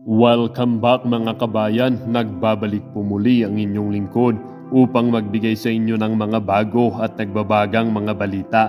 Welcome back mga kabayan, nagbabalik po muli ang inyong lingkod upang magbigay sa inyo ng mga bago at nagbabagang mga balita.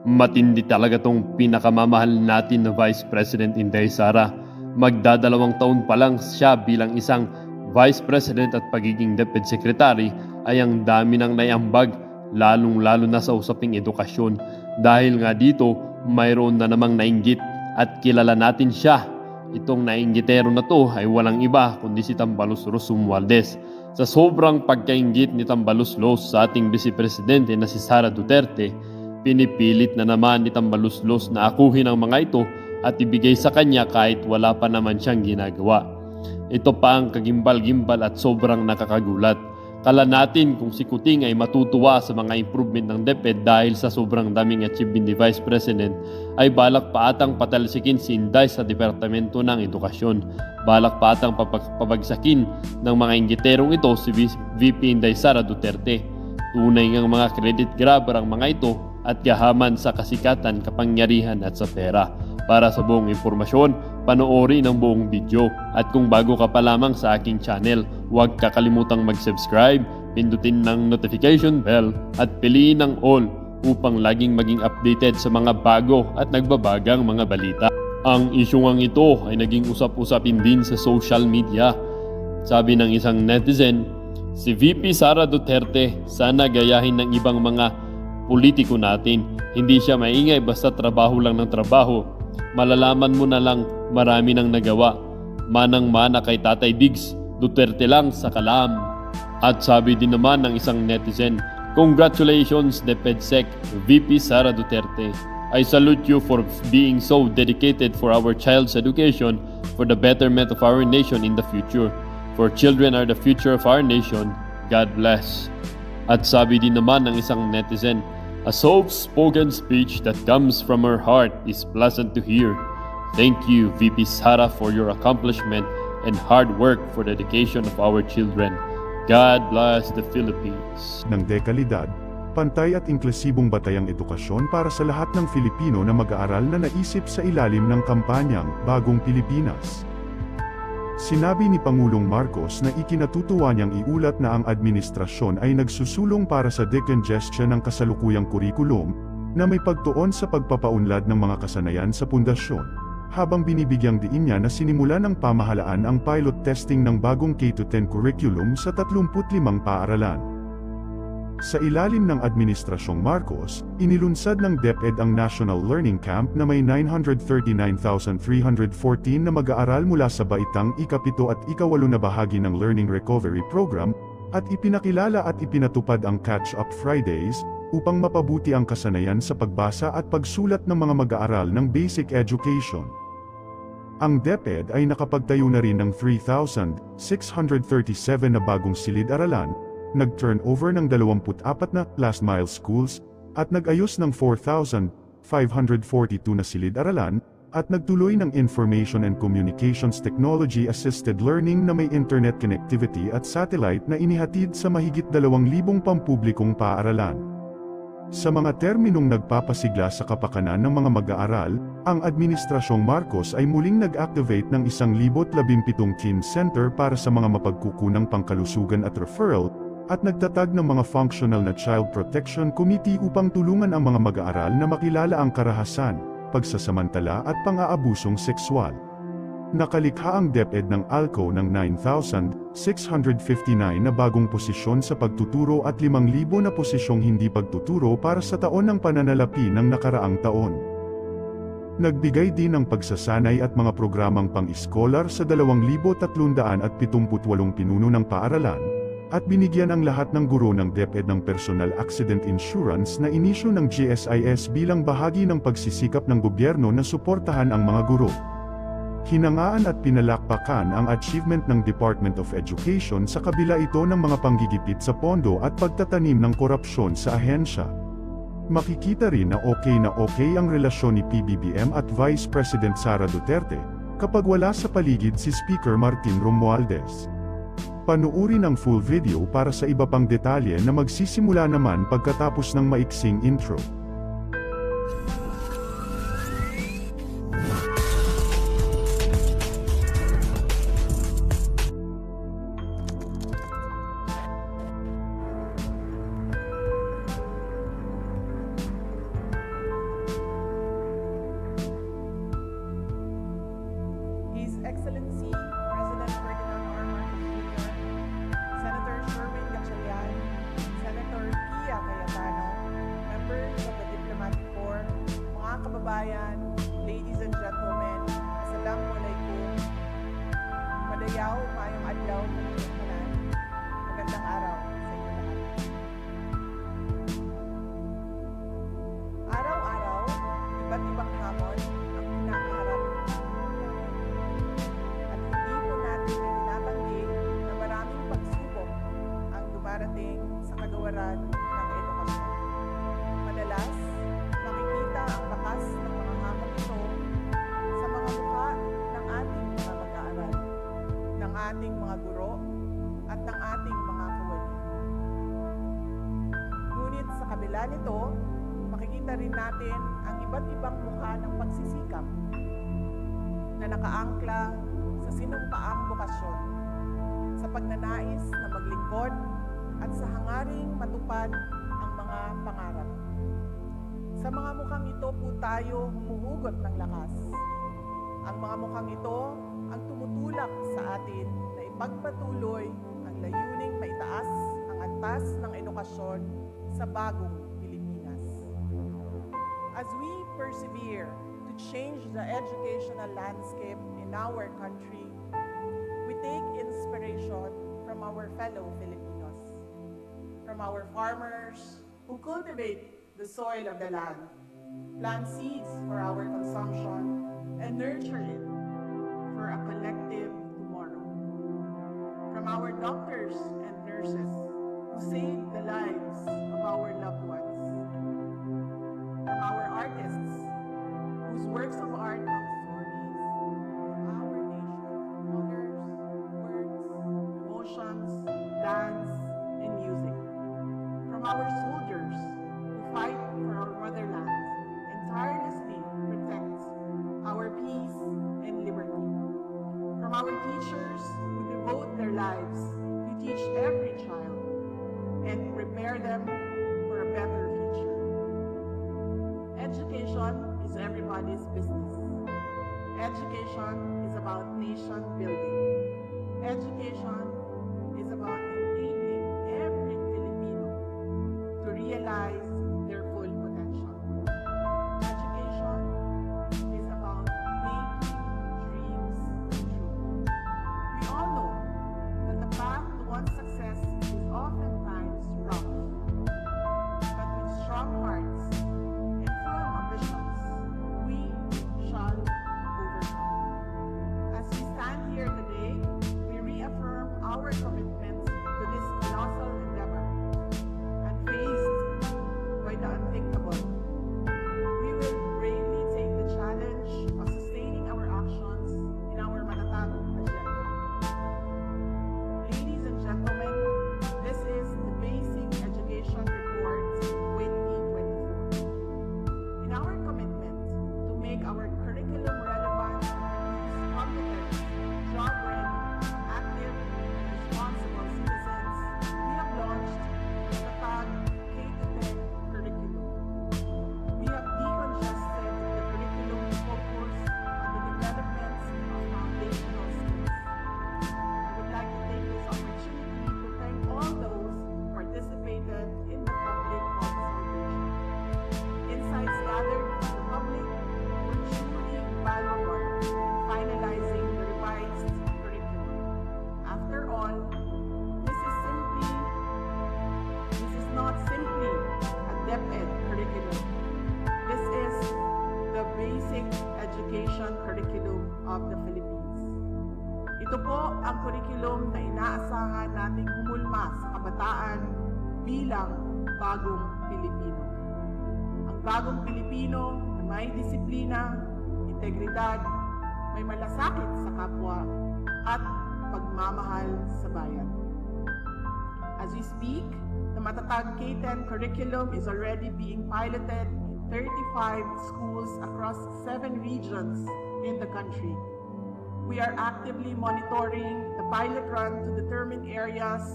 Matindi talaga tong pinakamamahal natin na Vice President Inday Sara. Magdadalawang taon pa lang siya bilang isang Vice President at pagiging Deputy Secretary ay ang dami ng naiambag, lalong-lalo na sa usaping edukasyon. Dahil nga dito, mayroon na namang nainggit at kilala natin siya. Itong nainggitero na to ay walang iba kundi si Tambaloslos Romualdez. Sa sobrang pagkainggit ni Tambaloslos sa ating Vice Presidente na si Sara Duterte, pinipilit na naman ni Tambaloslos na akuhin ang mga ito at ibigay sa kanya kahit wala pa naman siyang ginagawa. Ito pa ang kagimbal-gimbal at sobrang nakakagulat. Kala natin kung si Kuting ay matutuwa sa mga improvement ng DepEd dahil sa sobrang daming achievement ni Vice President, ay balak pa atang patalsikin si Inday sa Departamento ng Edukasyon. Balak pa atang pabagsakin ng mga inggiterong ito si VP Inday Sara Duterte. Tunay ngang mga credit grabber ang mga ito at gahaman sa kasikatan, kapangyarihan at sa pera. Para sa buong impormasyon, panoorin ang buong video. At kung bago ka pa lamang sa aking channel, huwag kakalimutang mag-subscribe, pindutin ng notification bell at piliin ang all upang laging maging updated sa mga bago at nagbabagang mga balita. Ang isyung ito ay naging usap-usapin din sa social media. Sabi ng isang netizen, si VP Sara Duterte sana gayahin ng ibang mga politiko natin. Hindi siya maingay basta trabaho lang ng trabaho. Malalaman mo na lang marami nang nagawa. Manang-mana kay Tatay Diggs, Duterte lang sa kalam. At sabi din naman ng isang netizen, congratulations DepEdsec, VP Sara Duterte. I salute you for being so dedicated for our child's education, for the betterment of our nation in the future. For children are the future of our nation. God bless. At sabi din naman ng isang netizen, a soft-spoken speech that comes from her heart is pleasant to hear. Thank you, VP Sara, for your accomplishment and hard work for the education of our children. God bless the Philippines. Ng dekalidad, pantay at inklusibong batayang edukasyon para sa lahat ng Filipino na mag-aaral na naisip sa ilalim ng kampanyang Bagong Pilipinas. Sinabi ni Pangulong Marcos na ikinatutuwa niyang iulat na ang administrasyon ay nagsusulong para sa decongestion ng kasalukuyang kurikulum na may pagtuon sa pagpapaunlad ng mga kasanayan sa pundasyon, habang binibigyang diin niya na sinimula ng pamahalaan ang pilot testing ng bagong K-10 curriculum sa 35 paaralan. Sa ilalim ng Administrasyong Marcos, inilunsad ng DepEd ang National Learning Camp na may 939,314 na mag-aaral mula sa baitang ika-7 at ika-8 na bahagi ng Learning Recovery Program, at ipinakilala at ipinatupad ang Catch-up Fridays, upang mapabuti ang kasanayan sa pagbasa at pagsulat ng mga mag-aaral ng basic education. Ang DepEd ay nakapagtayo na rin ng 3,637 na bagong silid-aralan, nag-turnover ng 24 na last mile schools, at nag-ayos ng 4,542 na silid-aralan, at nagtuloy ng Information and Communications Technology Assisted Learning na may internet connectivity at satellite na inihatid sa mahigit 2,000 pampublikong paaralan. Sa mga terminong nagpapasigla sa kapakanan ng mga mag-aaral, ang Administrasyong Marcos ay muling nag-activate ng 1,017 team center para sa mga mapagkukunang pangkalusugan at referral, at nagtatag ng mga functional na Child Protection Committee upang tulungan ang mga mag-aaral na makilala ang karahasan, pagsasamantala at pang-aabusong sexual. Nakalikha ang DepEd ng ALCO ng 9,659 na bagong posisyon sa pagtuturo at 5,000 na posisyong hindi pagtuturo para sa taon ng pananalapi ng nakaraang taon. Nagbigay din ng pagsasanay at mga programang pang-iskolar sa 2,378 pinuno ng paaralan, at binigyan ang lahat ng guro ng DepEd ng Personal Accident Insurance na inisyu ng GSIS bilang bahagi ng pagsisikap ng gobyerno na suportahan ang mga guro. Hinangaan at pinalakpakan ang achievement ng Department of Education sa kabila ito ng mga panggigipit sa pondo at pagtatanim ng korupsyon sa ahensya. Makikita rin na okay ang relasyon ni PBBM at Vice President Sara Duterte, kapag wala sa paligid si Speaker Martin Romualdez. Panuuri ang full video para sa iba pang detalye na magsisimula naman pagkatapos ng maiksing intro. Excellency President Ferdinand Jr., Senator Sherwin Gatchalian, Senator Pia Cayetano, members of the Diplomatic Corps, mga kababayan, ladies and gentlemen, Assalamualaikum. Madayaw, mayong adlaw, kanan. Magandang araw sa inyo lahat. Araw-araw, iba't ibang hamon ang kinakaharap natin. At hindi po natin itinatanggi na maraming pagsubok ang dumarating sa kagawaran ng edukasyon. Madalas, makikita ang bakas ng mga hamon ito sa mga mukha ng ating mga mag-aaral, ng ating mga guro, at ng ating mga kawani. Ngunit sa kabila nito, makikita rin natin ang iba't ibang mukha ng pagsisikap na nakaangkla sa sinumpaang bukasyon, sa pagnanais na maglingkod at sa hangaring matupad ang mga pangarap. Sa mga mukhang ito po tayo humuhugot ng lakas. Ang mga mukhang ito ang tumutulak sa atin na ipagpatuloy ang layuning maitaas ang antas ng edukasyon sa bagong Pilipinas. As we persevere to change the educational landscape in our country, we take inspiration from our fellow Filipinos, from our farmers who cultivate the soil of the land, plant seeds for our consumption, and nurture it for a collective tomorrow. From our doctors and nurses who save the lives of our loved ones. From our artists whose works of art tell stories of our nation, colors, words, emotions, dance, and music. From our soldiers who fight for our motherland and tirelessly protect our peace and liberty. From our teachers who devote their lives to teach every child and prepare them for a better future. Education is everybody's business. Education is about nation building. Education is about enabling every Filipino to realize their full potential. Education is about making dreams true. We all know that the path to one's success is oftentimes rough, but with strong hearts and firm ambitions, we shall overcome. As we stand here today, we reaffirm our commitment to this colossal endeavor. Unfazed by the unthinkable, we will bravely take the challenge of sustaining our actions in our matatag agenda. Ladies and gentlemen, this is the Basic Education Report 2024. In our commitment to make our curriculum relevant and produce competent, job-ready, active, and responsible citizens, we have launched the matatag K-10 curriculum. We have decongested the curriculum to focus on the development of foundational skills. I would like to take this opportunity to thank all those who participated in the public consultation. Insights gathered from the public were truly valuable in finalizing the revised curriculum. After all, this is not simply a DepEd curriculum. This is the basic education curriculum of the Philippines. Ito po ang curriculum na inaasahan nating humulma sa kabataan bilang bagong Pilipino. Ang bagong Pilipino na may disiplina, integridad, may malasakit sa kapwa, at pagmamahal sa bayan. As we speak, the matatag K-10 curriculum is already being piloted in 35 schools across 7 regions in the country. We are actively monitoring the pilot run to determine areas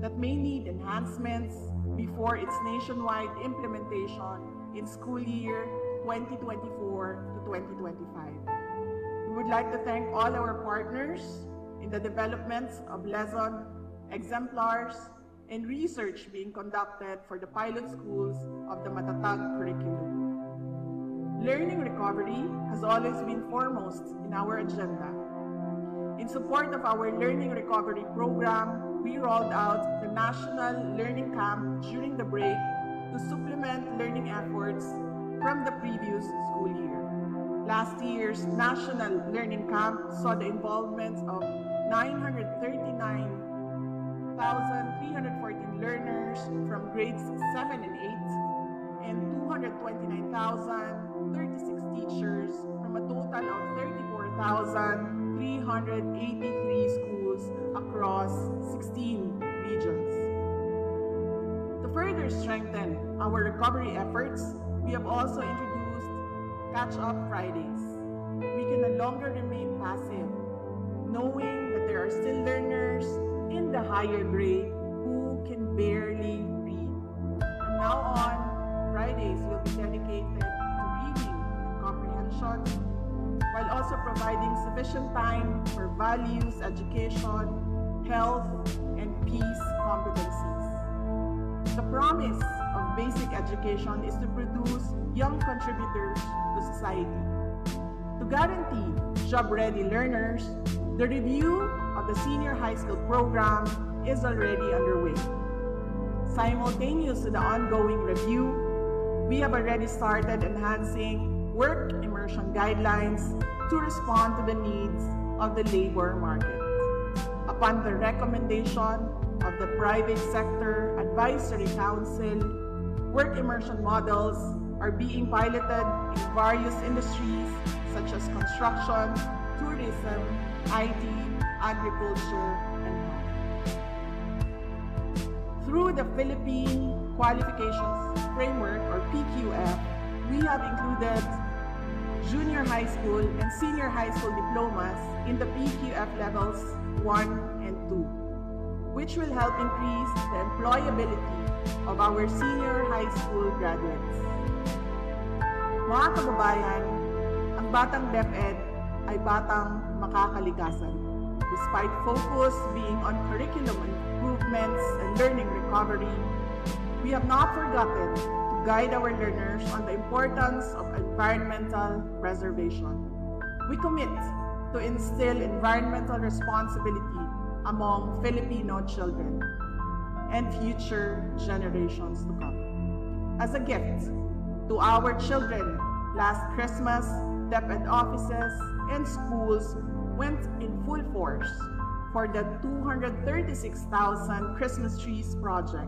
that may need enhancements before its nationwide implementation in school year 2024 to 2025. We We would like to thank all our partners in the development of lesson exemplars and research being conducted for the pilot schools of the Matatag curriculum. Learning recovery has always been foremost in our agenda. In support of our learning recovery program, we rolled out the National Learning Camp during the break to supplement learning efforts from the previous school year. Last year's National Learning Camp saw the involvement of 939,314 learners from grades 7 and 8 and 229,036 teachers from a total of 34,383 schools across 16 regions. To further strengthen our recovery efforts, we have also introduced Catch-Up Fridays. We can no longer remain passive, knowing that there are still learners in the higher grade who can barely read. From now on, Fridays will be dedicated to reading and comprehension, while also providing sufficient time for values, education, health, and peace competencies. The promise of basic education is to produce young contributors to society. To guarantee job-ready learners, the review of the senior high school program is already underway. Simultaneous to the ongoing review, we have already started enhancing work immersion guidelines to respond to the needs of the labor market. Upon the recommendation of the Private Sector Advisory Council, work immersion models are being piloted in various industries such as construction, tourism, IT, agriculture, and health. Through the Philippine Qualifications Framework, or PQF, we have included junior high school and senior high school diplomas in the PQF levels 1 and 2, which will help increase the employability of our senior high school graduates. Mga kababayan, ang batang DepEd ay batang makakalikasan. Despite focus being on curriculum improvements and learning recovery, we have not forgotten to guide our learners on the importance of environmental preservation. We commit to instill environmental responsibility among Filipino children and future generations to come. As a gift to our children, last Christmas, DepEd offices and schools went in full force for the 236,000 Christmas trees project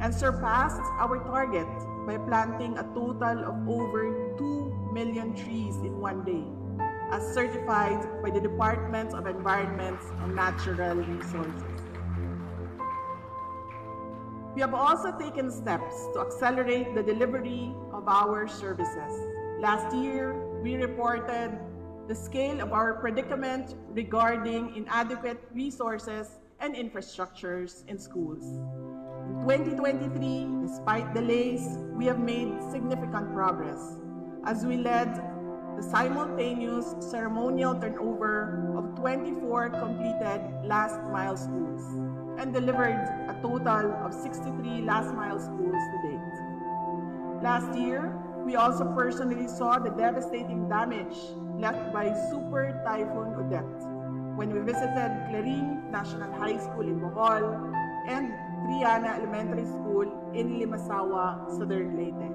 and surpassed our target by planting a total of over 2 million trees in one day, as certified by the Department of Environment and Natural Resources. We have also taken steps to accelerate the delivery of our services. Last year, we reported the scale of our predicament regarding inadequate resources and infrastructures in schools. In 2023, despite delays, we have made significant progress as we led the simultaneous ceremonial turnover of 24 completed last-mile schools and delivered a total of 63 last-mile schools to date. Last year, we also personally saw the devastating damage left by Super Typhoon Odette when we visited Clarin National High School in Bohol and Triana Elementary School in Limasawa, Southern Leyte.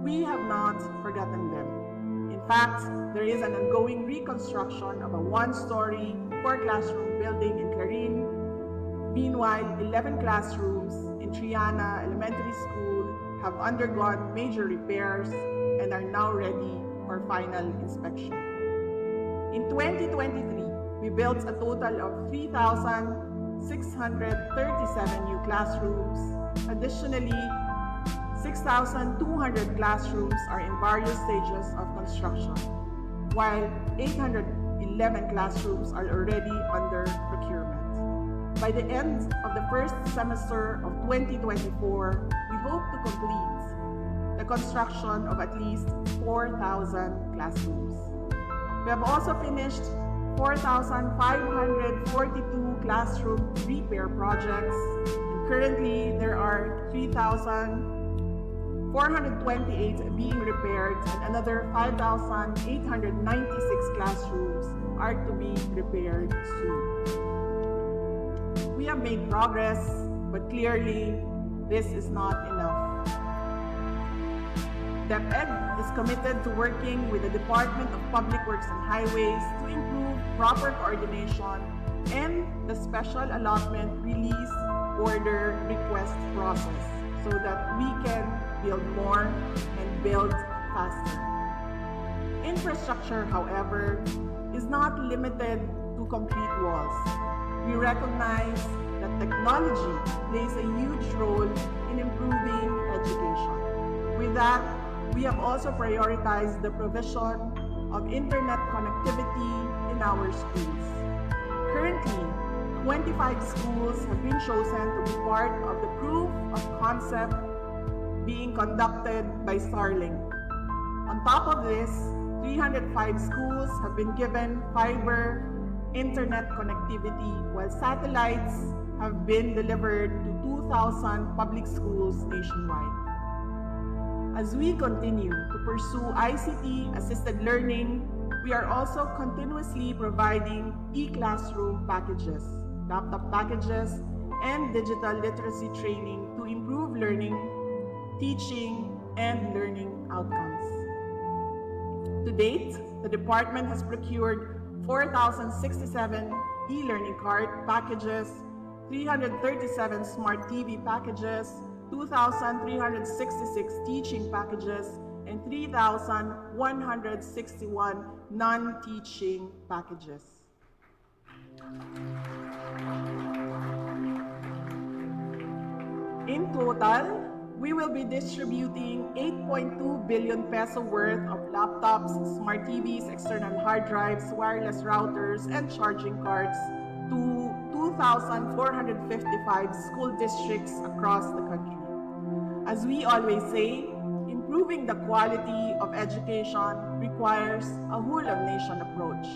We have not forgotten them. In fact, there is an ongoing reconstruction of a one-story, 4-classroom building in Clarin. Meanwhile, 11 classrooms in Triana Elementary School have undergone major repairs and are now ready for final inspection. In 2023, we built a total of 3,637 new classrooms. Additionally, 6,200 classrooms are in various stages of construction, while 811 classrooms are already under procurement. By the end of the first semester of 2024, we hope to complete the construction of at least 4,000 classrooms. We have also finished 4,542 classroom repair projects. And currently, there are 3,428 being repaired and another 5,896 classrooms are to be repaired soon. We have made progress, but clearly, this is not enough. DepEd is committed to working with the Department of Public Works and Highways to improve proper coordination and the special allotment release order request process so that we can build more and build faster. Infrastructure, however, is not limited to concrete walls. We recognize that technology plays a huge role in improving education. With that, we have also prioritized the provision of internet connectivity in our schools. Currently, 25 schools have been chosen to be part of the proof of concept being conducted by Starlink. On top of this, 305 schools have been given fiber internet connectivity, while satellites have been delivered to 2,000 public schools nationwide. As we continue to pursue ICT-assisted learning, we are also continuously providing e-classroom packages, laptop packages, and digital literacy training to improve learning, teaching, and learning outcomes. To date, the department has procured 4,067 e-learning card packages, 337 smart TV packages, 2,366 teaching packages, and 3,161 non-teaching packages. In total, we will be distributing 8.2 billion peso worth of laptops, smart TVs, external hard drives, wireless routers, and charging cards to 2,455 school districts across the country. As we always say, improving the quality of education requires a whole-of-nation approach.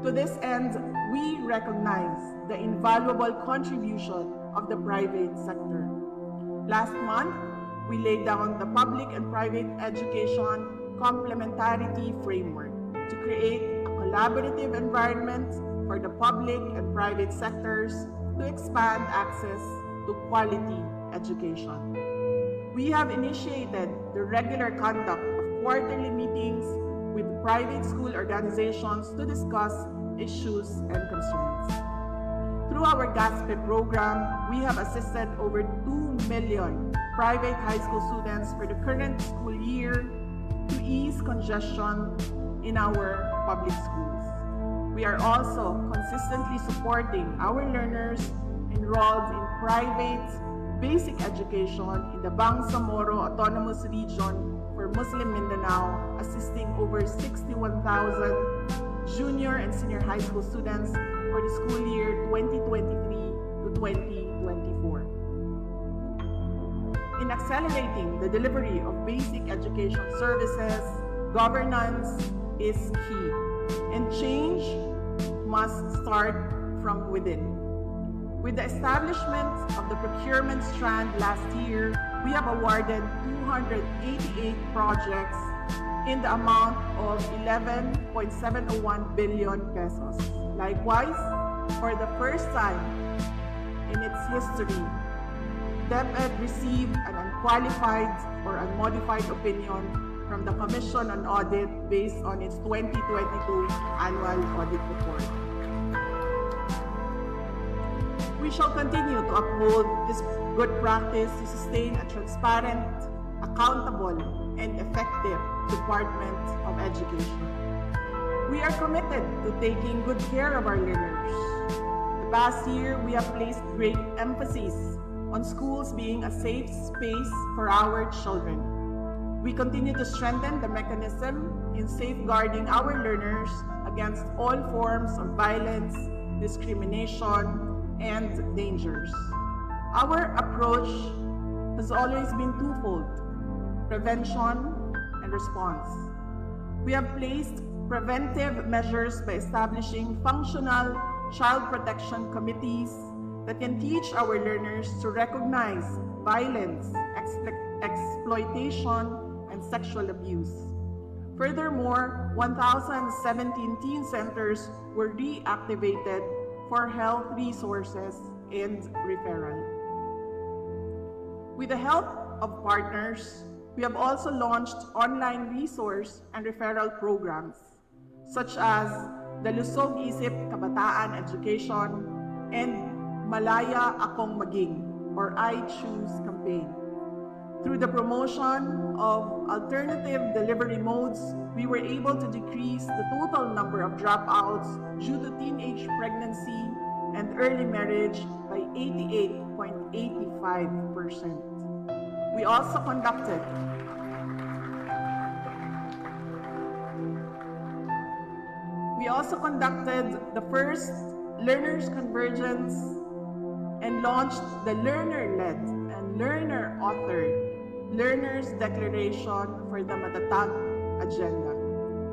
To this end, we recognize the invaluable contribution of the private sector. Last month, we laid down the public and private education complementarity framework to create a collaborative environment for the public and private sectors to expand access to quality education. We have initiated the regular conduct of quarterly meetings with private school organizations to discuss issues and concerns. Through our GASPE program, we have assisted over 2 million private high school students for the current school year to ease congestion in our public schools. We are also consistently supporting our learners enrolled in private basic education in the Bangsamoro Autonomous Region for Muslim Mindanao, assisting over 61,000 junior and senior high school students for the school year 2023 to 2024. In accelerating the delivery of basic education services, governance is key, and change must start from within. With the establishment of the procurement strand last year, we have awarded 288 projects in the amount of 11.701 billion pesos. Likewise, for the first time in its history, DepEd received an unqualified or unmodified opinion from the Commission on Audit based on its 2022 annual audit report. We shall continue to uphold this good practice to sustain a transparent, accountable, and effective Department of Education. We are committed to taking good care of our learners. The past year, we have placed great emphasis on schools being a safe space for our children. We continue to strengthen the mechanism in safeguarding our learners against all forms of violence, discrimination, and dangers. Our approach has always been twofold: prevention and response. We have placed preventive measures by establishing functional child protection committees that can teach our learners to recognize violence, exploitation, and sexual abuse. Furthermore, 1,017 teen centers were reactivated for health resources and referral. With the help of partners, we have also launched online resource and referral programs such as the Lusog Isip Kabataan Education and Malaya Akong Maging or I Choose campaign. Through the promotion of alternative delivery modes, we were able to decrease the total number of dropouts due to teenage pregnancy and early marriage by 88.85%. We also conducted the first Learners Convergence and launched the learner-led and learner-authored Learners Declaration for the Matatag Agenda.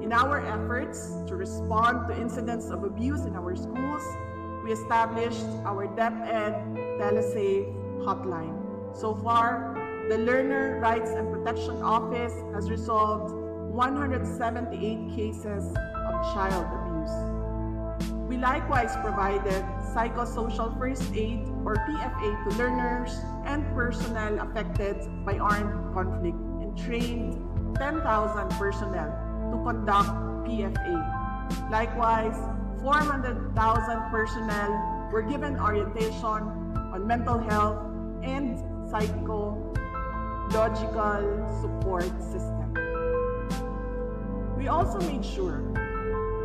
In our efforts to respond to incidents of abuse in our schools, we established our DepEd Telesafe hotline. So far, the Learner Rights and Protection Office has resolved 178 cases of child abuse. We likewise provided psychosocial first aid or PFA to learners and personnel affected by armed conflict and trained 10,000 personnel to conduct PFA. Likewise, 400,000 personnel were given orientation on mental health and psychological support system. We also made sure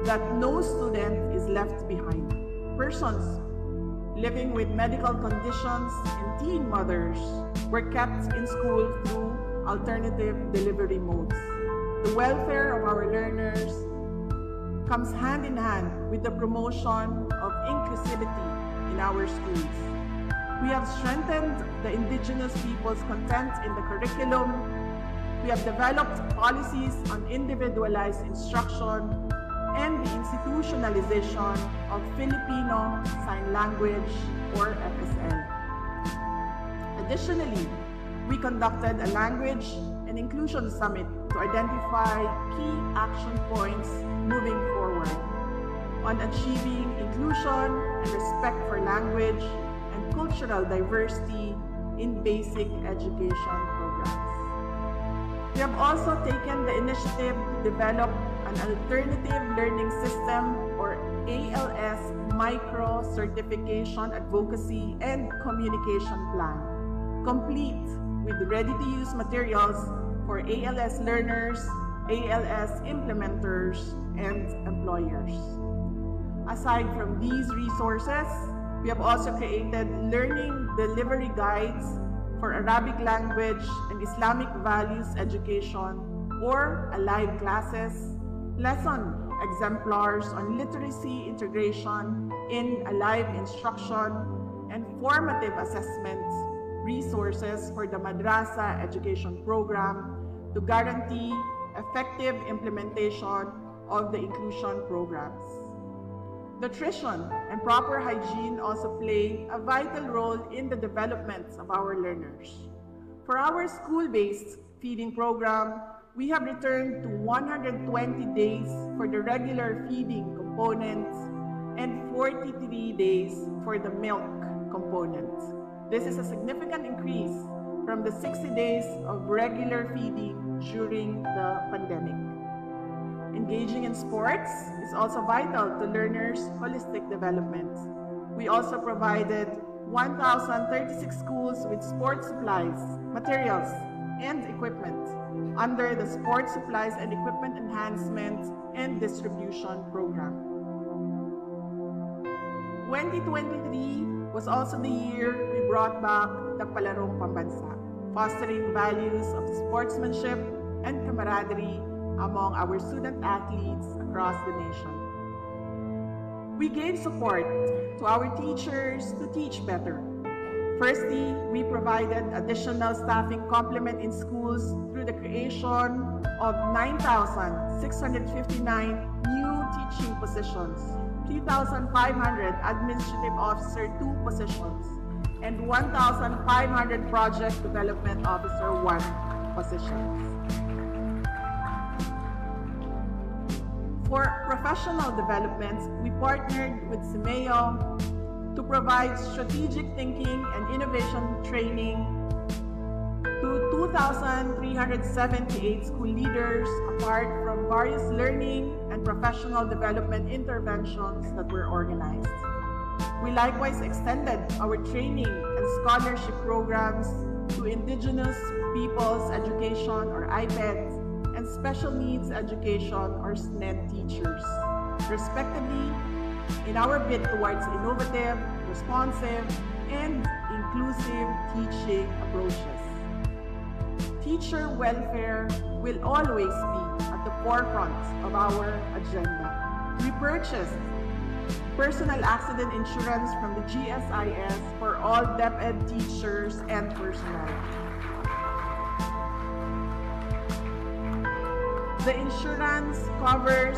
that no student is left behind. Persons living with medical conditions and teen mothers were kept in school through alternative delivery modes. The welfare of our learners comes hand in hand with the promotion of inclusivity in our schools. We have strengthened the indigenous people's content in the curriculum. We have developed policies on individualized instruction and the institutionalization of Filipino Sign Language or FSL. Additionally, we conducted a language and inclusion summit to identify key action points moving forward on achieving inclusion and respect for language and cultural diversity in basic education programs. We have also taken the initiative to develop an alternative learning system or ALS micro certification advocacy and communication plan, complete with ready-to-use materials for ALS learners, ALS implementers, and employers. Aside from these resources, we have also created learning delivery guides for Arabic language and Islamic values education or alive classes, lesson exemplars on literacy integration in alive instruction, and formative assessment resources for the Madrasa education program to guarantee effective implementation of the inclusion programs. Nutrition and proper hygiene also play a vital role in the development of our learners. For our school-based feeding program, we have returned to 120 days for the regular feeding component and 43 days for the milk component. This is a significant increase from the 60 days of regular feeding during the pandemic. Engaging in sports is also vital to learners' holistic development. We also provided 1,036 schools with sports supplies, materials, and equipment under the Sports Supplies and Equipment Enhancement and Distribution Program. 2023 was also the year we brought back the Palarong Pambansa, fostering values of sportsmanship and camaraderie among our student athletes across the nation. We gave support to our teachers to teach better Firstly, we provided additional staffing complement in schools through the creation of 9,659 new teaching positions, 3,500 administrative officer 2 positions, and 1,500 project development officer 1 positions. For professional developments, we partnered with CIMEO to provide strategic thinking and innovation training to 2,378 school leaders, apart from various learning and professional development interventions that were organized. We likewise extended our training and scholarship programs to Indigenous Peoples Education or IPED and Special Needs Education or SNED teachers, respectively, in our bid towards innovative, responsive, and inclusive teaching approaches. Teacher welfare will always be at the forefront of our agenda. We purchased personal accident insurance from the GSIS for all DepEd teachers and personnel. The insurance cover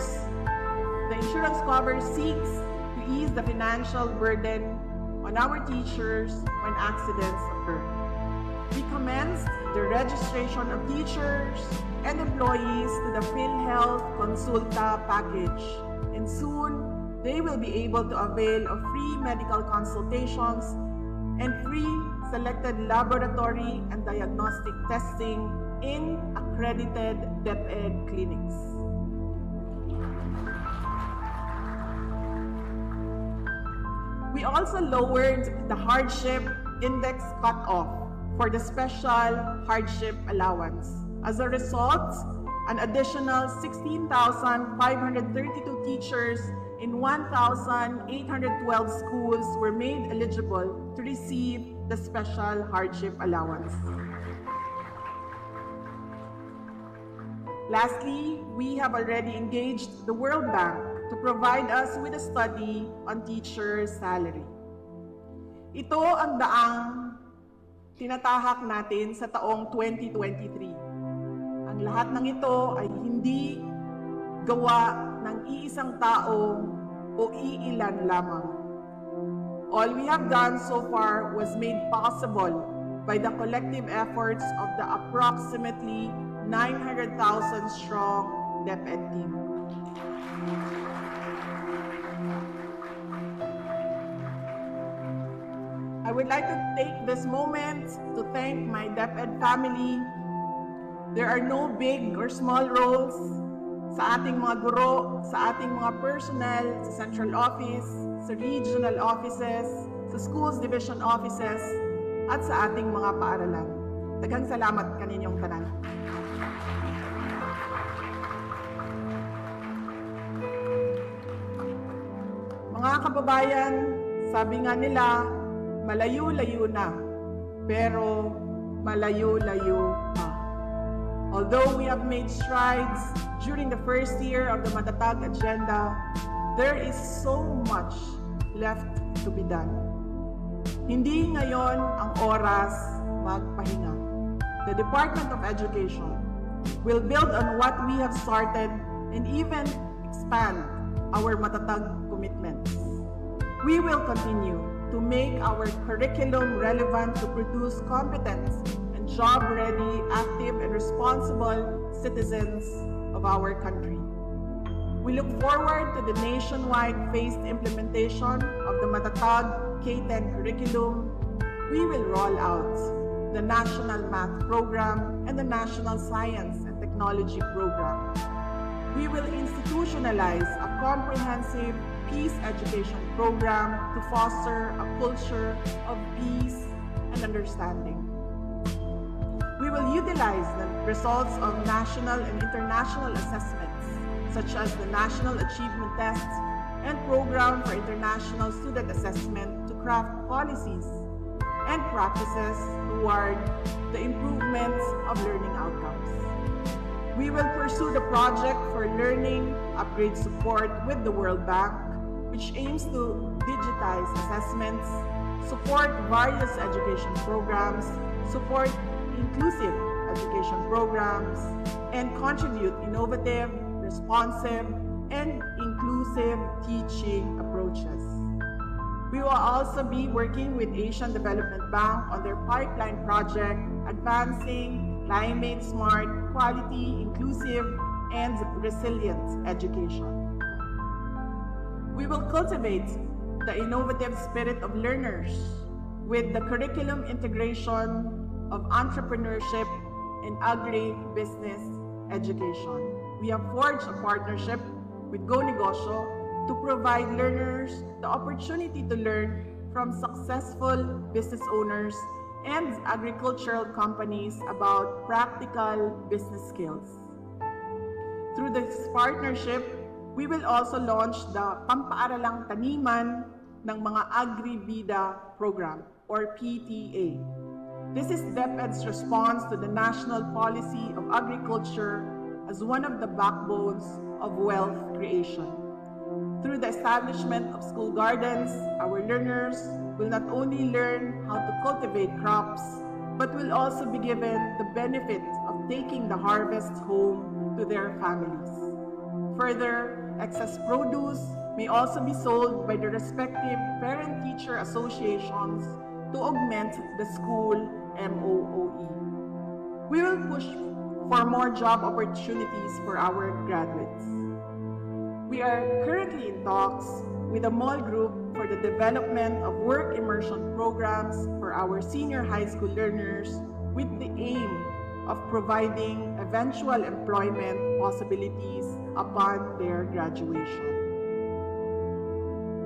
seeks to ease the financial burden on our teachers when accidents occur. We commenced the registration of teachers and employees to the PhilHealth Consulta package, and soon they will be able to avail of free medical consultations and free selected laboratory and diagnostic testing in accredited DepEd clinics. We also lowered the hardship index cutoff for the special hardship allowance. As a result, an additional 16,532 teachers in 1,812 schools were made eligible to receive the special hardship allowance. Lastly, we have already engaged the World Bank to provide us with a study on teacher salary. Ito ang daang tinatahak natin sa taong 2023. Ang lahat ng ito ay hindi gawa ng iisang tao o iilan lamang. All we have done so far was made possible by the collective efforts of the approximately 900,000 strong DepEd team. I would like to take this moment to thank my DepEd family. There are no big or small roles sa ating mga guro, sa ating mga personnel, sa central office, sa regional offices, sa schools division offices, at sa ating mga paaralan. Daghang salamat kaninyong tanan. Mga kababayan, sabi nga nila, malayo-layo na, pero malayo-layo pa. Although we have made strides during the first year of the Matatag Agenda, there is so much left to be done. Hindi ngayon ang oras magpahinga. The Department of Education will build on what we have started and even expand our Matatag commitments. We will continue to make our curriculum relevant to produce competent and job-ready, active, and responsible citizens of our country. We look forward to the nationwide phased implementation of the Matatag K-10 curriculum. We will roll out the National Math Program and the National Science and Technology Program. We will institutionalize a comprehensive peace education program to foster a culture of peace and understanding. We will utilize the results of national and international assessments, such as the National Achievement Test and Program for International Student Assessment, to craft policies and practices toward the improvement of learning outcomes. We will pursue the project for learning upgrade support with the World Bank, which aims to digitize assessments, support various education programs, support inclusive education programs, and contribute innovative, responsive, and inclusive teaching approaches. We will also be working with Asian Development Bank on their pipeline project, advancing climate smart, quality, inclusive, and resilient education. We will cultivate the innovative spirit of learners with the curriculum integration of entrepreneurship and agri-business education. We have forged a partnership with Go Negosyo to provide learners the opportunity to learn from successful business owners and agricultural companies about practical business skills. Through this partnership, we will also launch the Pampaaralang Taniman ng mga Agri-Bida program or PTA. This is DepEd's response to the national policy of agriculture as one of the backbones of wealth creation. Through the establishment of school gardens, our learners will not only learn how to cultivate crops, but will also be given the benefit of taking the harvest home to their families. Further, excess produce may also be sold by the respective parent-teacher associations to augment the school MOOE. We will push for more job opportunities for our graduates. We are currently in talks with the Mall Group for the development of work immersion programs for our senior high school learners with the aim of providing eventual employment possibilities upon their graduation.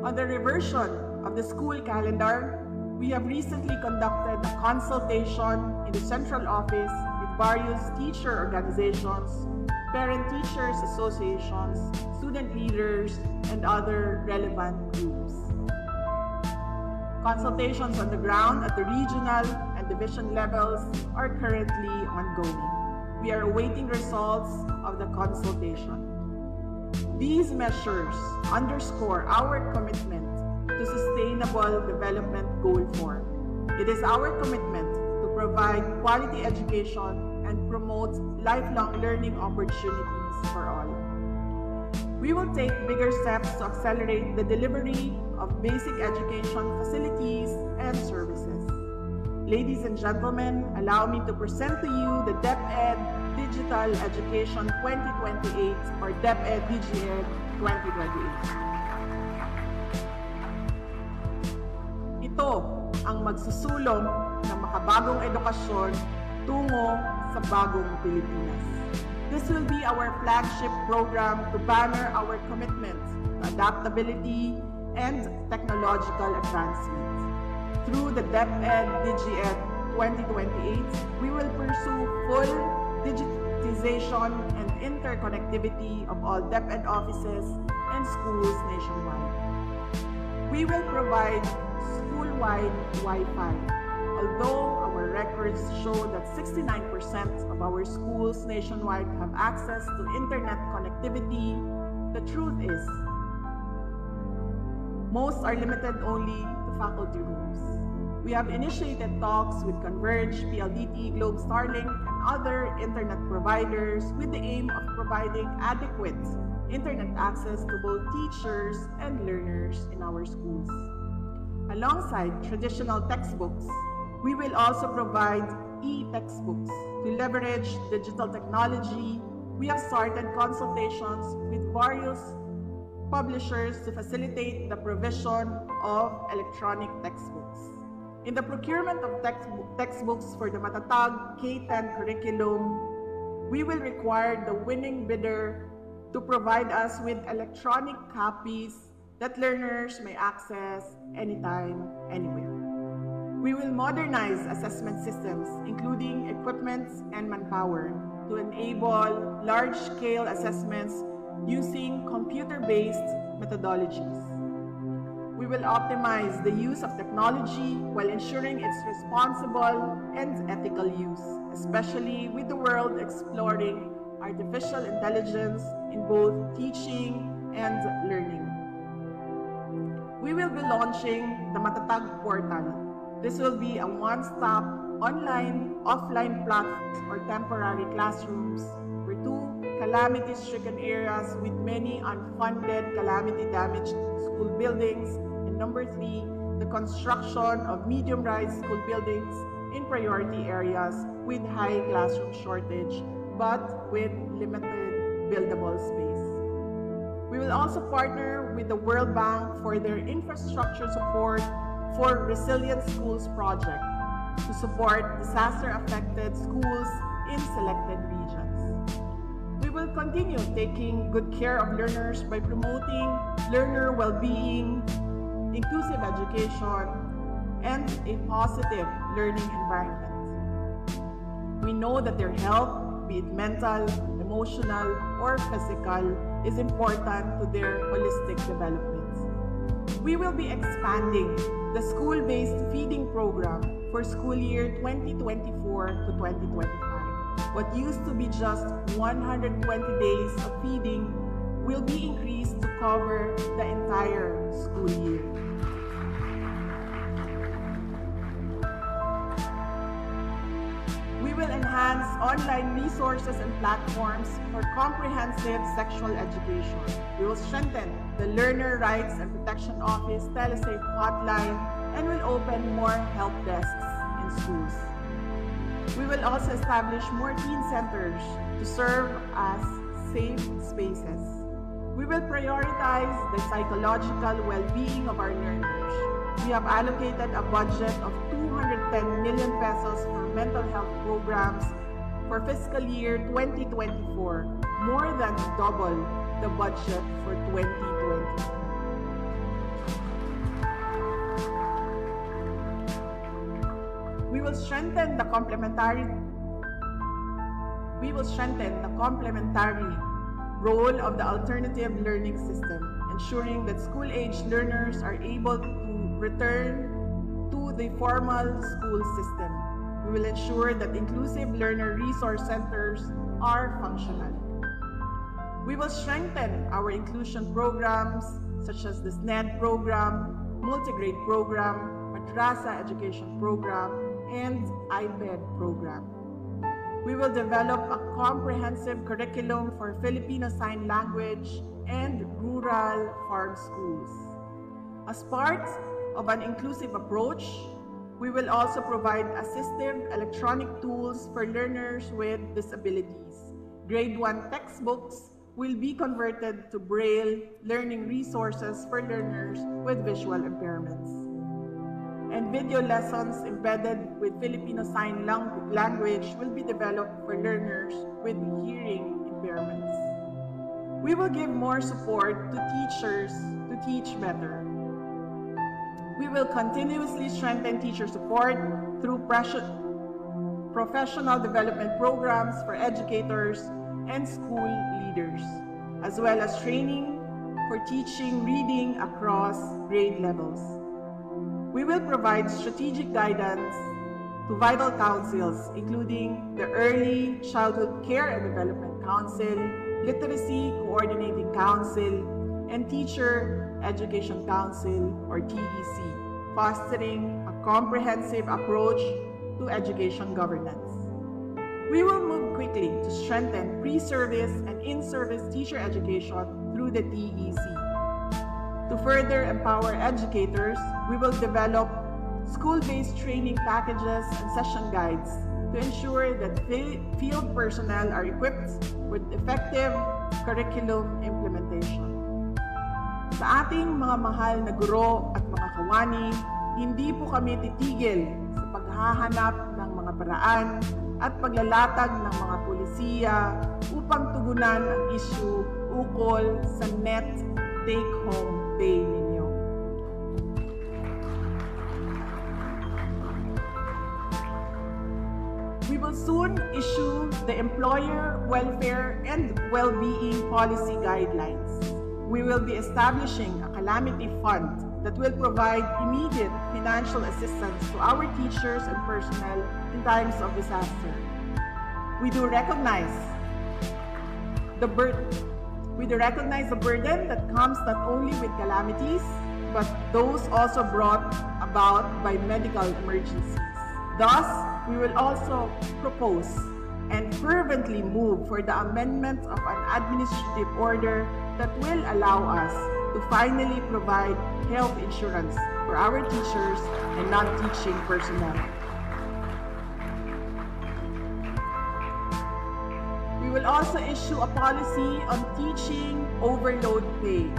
On the reversion of the school calendar, we have recently conducted a consultation in the central office with various teacher organizations, parent-teachers associations, student leaders, and other relevant groups. Consultations on the ground at the regional and division levels are currently ongoing. We are awaiting results of the consultation. These measures underscore our commitment to Sustainable Development Goal 4. It is our commitment to provide quality education and promote lifelong learning opportunities for all. We will take bigger steps to accelerate the delivery of basic education facilities and services. Ladies and gentlemen, allow me to present to you the DepEd Digital Education 2028 or DepEd DGED 2028. Ito ang magsusulong ng makabagong edukasyon tungo sa bagong Pilipinas. This will be our flagship program to banner our commitment to adaptability and technological advancement. Through the DepEd DGED 2028, we will pursue full digitization and interconnectivity of all DepEd offices and schools nationwide. We will provide school-wide Wi-Fi. Although our records show that 69% of our schools nationwide have access to internet connectivity, the truth is, most are limited only to faculty rooms. We have initiated talks with Converge, PLDT, Globe, Starlink, and other internet providers with the aim of providing adequate internet access to both teachers and learners in our schools. Alongside traditional textbooks, we will also provide e-textbooks. To leverage digital technology, we have started consultations with various publishers to facilitate the provision of electronic textbooks. In the procurement of textbooks for the Matatag K-10 curriculum, we will require the winning bidder to provide us with electronic copies that learners may access anytime, anywhere. We will modernize assessment systems, including equipment and manpower, to enable large-scale assessments using computer-based methodologies. We will optimize the use of technology while ensuring its responsible and ethical use, especially with the world exploring artificial intelligence in both teaching and learning. We will be launching the Matatag portal. This will be a one-stop online, offline platform or temporary classrooms for 2 calamity-stricken areas with many unfunded calamity-damaged school buildings. And number 3, the construction of medium-rise school buildings in priority areas with high classroom shortage but with limited buildable space. We will also partner with the World Bank for their infrastructure support for Resilient Schools project to support disaster-affected schools in selected regions. We will continue taking good care of learners by promoting learner well-being, inclusive education, and a positive learning environment. We know that their health, be it mental, emotional, or physical, is important to their holistic development. We will be expanding the school-based feeding program for school year 2024 to 2025. What used to be just 120 days of feeding will be increased to cover the entire school year. We will enhance online resources and platforms for comprehensive sexual education. We will strengthen the Learner Rights and Protection Office Telesafe hotline and will open more help desks in schools. We will also establish more teen centers to serve as safe spaces. We will prioritize the psychological well-being of our learners. We have allocated a budget of 210 million pesos for mental health programs for fiscal year 2024, more than double the budget for 2020. We will strengthen the complementary role of the alternative learning system, ensuring that school-age learners are able to return to the formal school system. We will ensure that inclusive learner resource centers are functional. We will strengthen our inclusion programs such as the SNED program, multi-grade program, madrasa education program, and IPED program. We will develop a comprehensive curriculum for Filipino Sign Language and rural farm schools. As part of an inclusive approach, we will also provide assistive electronic tools for learners with disabilities. Grade 1 textbooks will be converted to Braille learning resources for learners with visual impairments. And video lessons embedded with Filipino Sign Language will be developed for learners with hearing impairments. We will give more support to teachers to teach better. We will continuously strengthen teacher support through professional development programs for educators and school leaders, as well as training for teaching reading across grade levels. We will provide strategic guidance to vital councils, including the Early Childhood Care and Development Council, Literacy Coordinating Council, and Teacher Education Council, or TEC, fostering a comprehensive approach to education governance. We will move quickly to strengthen pre-service and in-service teacher education through the TEC. To further empower educators, we will develop school-based training packages and session guides to ensure that field personnel are equipped with effective curriculum implementation. Sa ating mga mahal na guro at mga kawani, hindi po kami titigil sa paghahanap ng mga paraan at paglalatag ng mga pulisiya upang tugunan ang issue ukol sa net take-home pay ninyo. We will soon issue the Employer Welfare and Well-being Policy Guidelines. We will be establishing a calamity fund that will provide immediate financial assistance to our teachers and personnel in times of disaster. We do recognize the burden that comes not only with calamities, but those also brought about by medical emergencies. Thus, we will also propose and fervently move for the amendment of an administrative order that will allow us to finally provide health insurance for our teachers and non-teaching personnel. We will also issue a policy on teaching overload pay.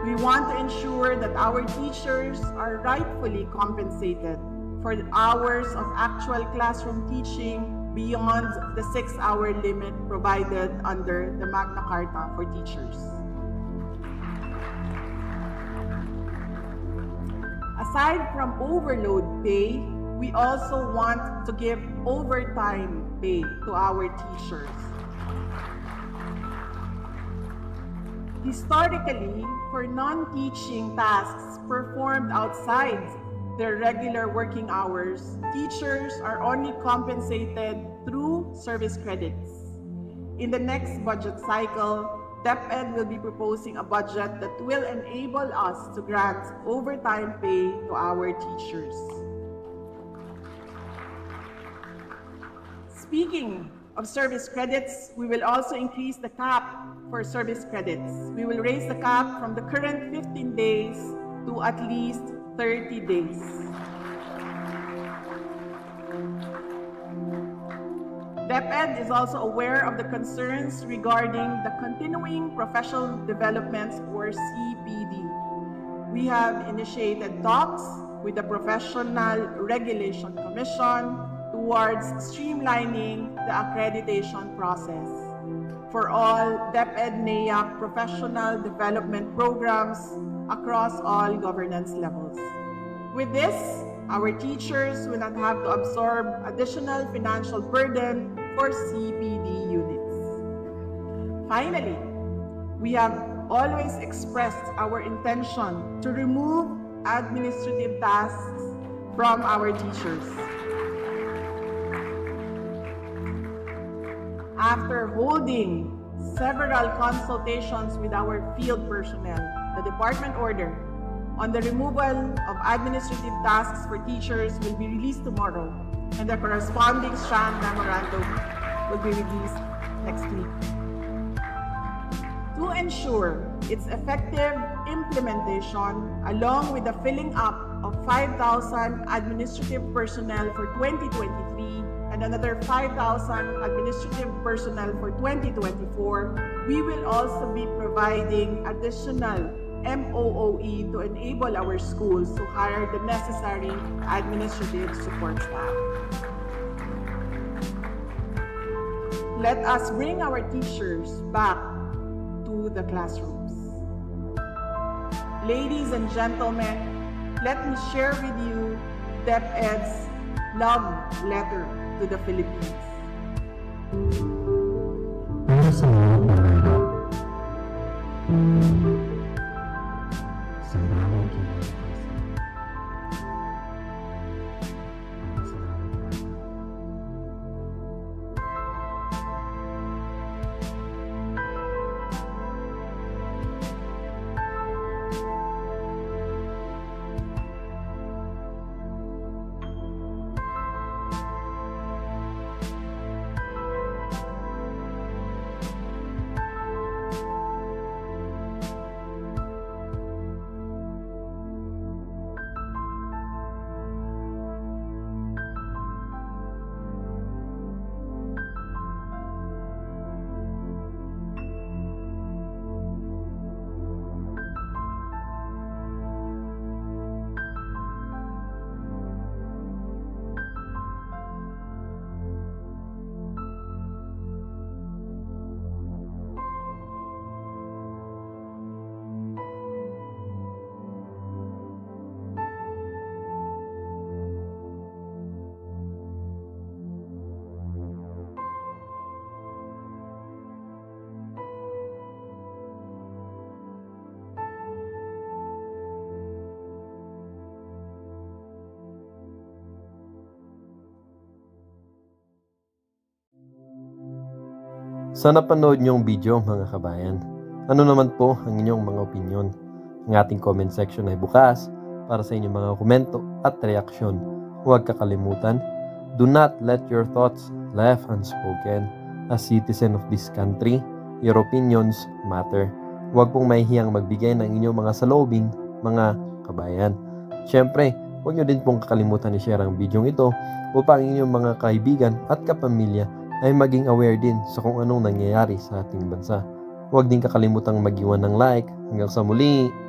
We want to ensure that our teachers are rightfully compensated for the hours of actual classroom teaching beyond the 6-hour limit provided under the Magna Carta for teachers. Aside from overload pay, we also want to give overtime pay to our teachers. Historically, for non-teaching tasks performed outside their regular working hours, teachers are only compensated through service credits. In the next budget cycle, DepEd will be proposing a budget that will enable us to grant overtime pay to our teachers. Speaking of service credits, we will also increase the cap for service credits. We will raise the cap from the current 15 days to at least 30 days. DepEd is also aware of the concerns regarding the Continuing Professional Developments or CPD. We have initiated talks with the Professional Regulation Commission towards streamlining the accreditation process for all DepEd-NAIAC professional development programs across all governance levels. With this, our teachers will not have to absorb additional financial burden for CPD units. Finally, we have always expressed our intention to remove administrative tasks from our teachers. After holding several consultations with our field personnel, the department order on the removal of administrative tasks for teachers will be released tomorrow, and the corresponding strand memorandum will be released next week. To ensure its effective implementation, along with the filling up of 5,000 administrative personnel for 2023 and another 5,000 administrative personnel for 2024, we will also be providing additional MOOE to enable our schools to hire the necessary administrative support staff. Let us bring our teachers back to the classrooms. Ladies and gentlemen, let me share with you DepEd's love letter to the Philippines. Para sa mga pangarap, sa bawat kinakasan, pasalamat. Sa napanood niyong video mga kabayan, ano naman po ang inyong mga opinyon? Ang ating comment section ay bukas para sa inyong mga komento at reaksyon. Huwag kakalimutan, do not let your thoughts left unspoken. As citizen of this country, your opinions matter. Huwag pong mahihiyang magbigay ng inyong mga saloobin, mga kabayan. Siyempre, huwag nyo din pong kakalimutan i-share ang video ito upang inyong mga kaibigan at kapamilya ay maging aware din sa kung anong nangyayari sa ating bansa. Huwag din kakalimutang mag-iwan ng like. Hanggang sa muli!